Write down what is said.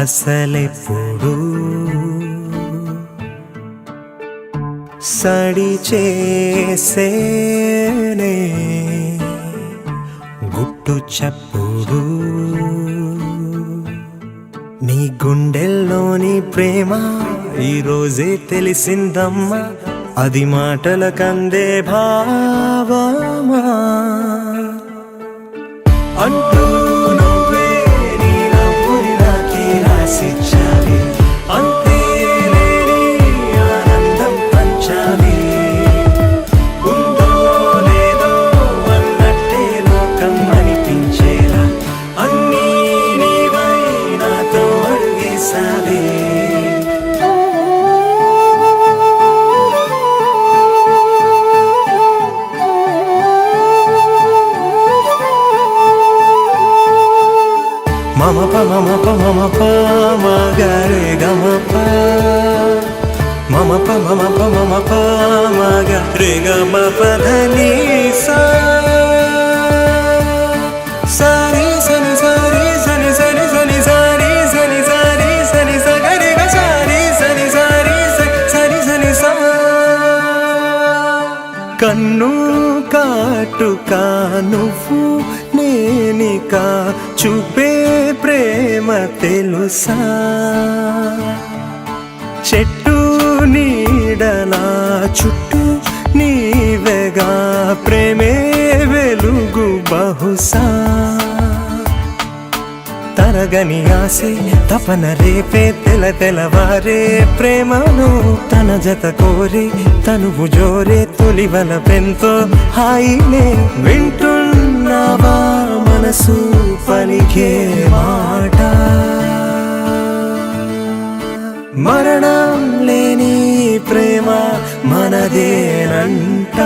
అసలెప్పుడు సడి చేసేనే గుట్టు చప్పుడు నీ గుండెల్లోని ప్రేమ ఈరోజే తెలిసిందమ్మా అది మాటల కందే భావమా అంటూ నువ్వే నీ నవ్వుని నాకే రాసిచ్చావే అంతే లేని ఆనందం పంచావే ఉందో లేదో అన్నట్టే లోకం అనిపించేలా అన్నీ నీవై నాతో అడిగేసావే mama pa mama pa mama pa ma ga re ga ma pa mama pa mama pa mama pa ma ga re ga ma pa dha ni sa sa re sa ni sa re sa ni sa ni sa ni sa re sa ni sa re sa ni sa ga re ga sa re sa ni sa re sa ni sa ni sa కన్ను కాటుకా నువ్వు నేనిక చూపే ప్రేమ తెలుసా చెట్టు నీడలా చుట్టూ నీవెగా ప్రేమే వెలుగు బహుశా తరగని ఆసే తపన రేపే తెలవారే ప్రేమను తన జత కోరి తనువు జోరే తొలివల పెంతో హాయినే వింటున్నావా మనసు పలికే మాట మరణం లేని ప్రేమ మనదేనంట